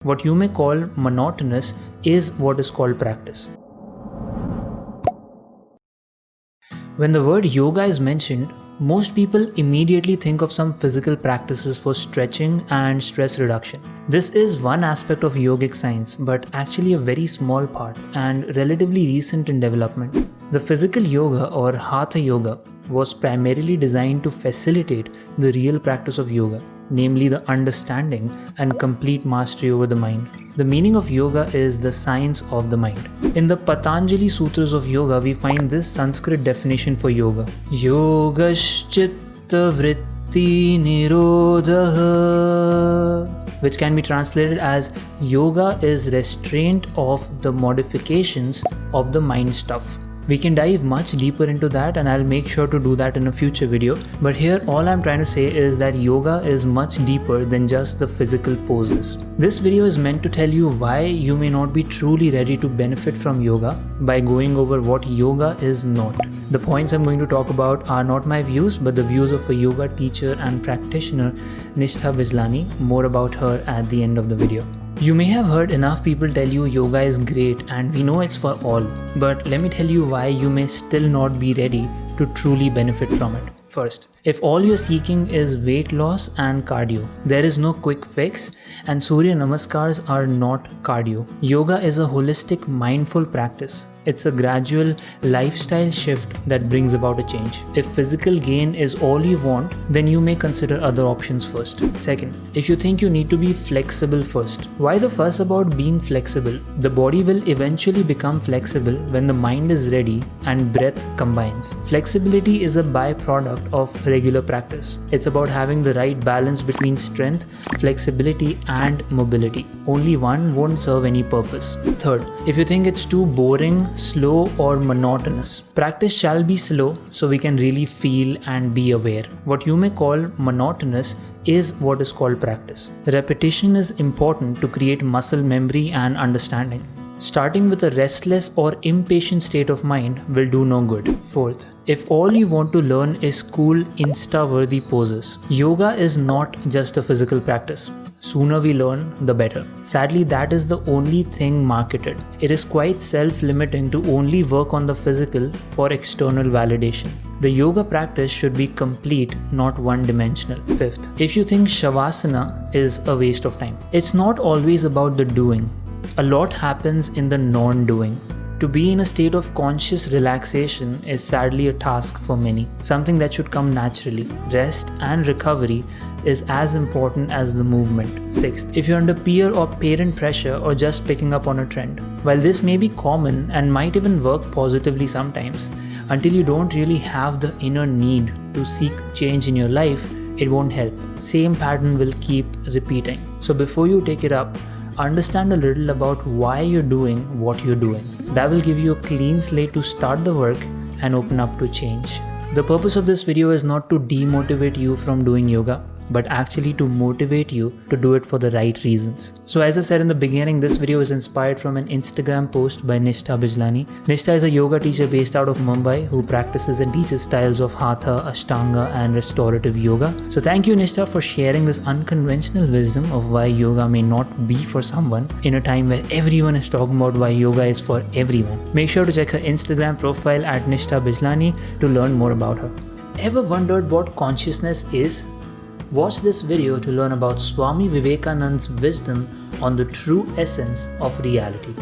What you may call monotonous is what is called practice. When the word yoga is mentioned, most people immediately think of some physical practices for stretching and stress reduction. This is one aspect of yogic science, but actually a very small part and relatively recent in development. The physical yoga or hatha yoga was primarily designed to facilitate the real practice of yoga, namely the understanding and complete mastery over the mind. The meaning of yoga is the science of the mind. In the Patanjali Sutras of Yoga, we find this Sanskrit definition for yoga. Yogaschitta vritti nirodha, which can be translated as yoga is restraint of the modifications of the mind stuff. We can dive much deeper into that, and I'll make sure to do that in a future video. But here all I'm trying to say is that yoga is much deeper than just the physical poses. This video is meant to tell you why you may not be truly ready to benefit from yoga by going over what yoga is not. The points I'm going to talk about are not my views, but the views of a yoga teacher and practitioner, Nishtha Bijlani. More about her at the end of the video. You may have heard enough people tell you yoga is great and we know it's for all, but let me tell you why you may still not be ready to truly benefit from it. First, if all you're seeking is weight loss and cardio, there is no quick fix, and Surya Namaskars are not cardio. Yoga is a holistic, mindful practice. It's a gradual lifestyle shift that brings about a change. If physical gain is all you want, then you may consider other options first. Second, if you think you need to be flexible first, why the fuss about being flexible? The body will eventually become flexible when the mind is ready and breath combines. Flexibility is a byproduct of regular practice. It's about having the right balance between strength, flexibility, and mobility. Only one won't serve any purpose. Third, if you think it's too boring, slow, or monotonous, practice shall be slow so we can really feel and be aware. What you may call monotonous is what is called practice. Repetition is important to create muscle memory and understanding. Starting with a restless or impatient state of mind will do no good. Fourth, if all you want to learn is cool Insta-worthy poses, yoga is not just a physical practice. Sooner we learn, the better. Sadly, that is the only thing marketed. It is quite self-limiting to only work on the physical for external validation. The yoga practice should be complete, not one-dimensional. Fifth, if you think Shavasana is a waste of time, it's not always about the doing. A lot happens in the non-doing. To be in a state of conscious relaxation is sadly a task for many, something that should come naturally. Rest and recovery is as important as the movement. Sixth, if you're under peer or parent pressure or just picking up on a trend, while this may be common and might even work positively sometimes, until you don't really have the inner need to seek change in your life, it won't help. Same pattern will keep repeating. So before you take it up, understand a little about why you're doing what you're doing. That will give you a clean slate to start the work and open up to change. The purpose of this video is not to demotivate you from doing yoga, but actually to motivate you to do it for the right reasons. So as I said in the beginning, this video is inspired from an Instagram post by Nishtha Bijlani. Nishtha is a yoga teacher based out of Mumbai who practices and teaches styles of Hatha, Ashtanga and restorative yoga. So thank you Nishtha for sharing this unconventional wisdom of why yoga may not be for someone in a time where everyone is talking about why yoga is for everyone. Make sure to check her Instagram profile at Nishtha Bijlani to learn more about her. Ever wondered what consciousness is? Watch this video to learn about Swami Vivekananda's wisdom on the true essence of reality.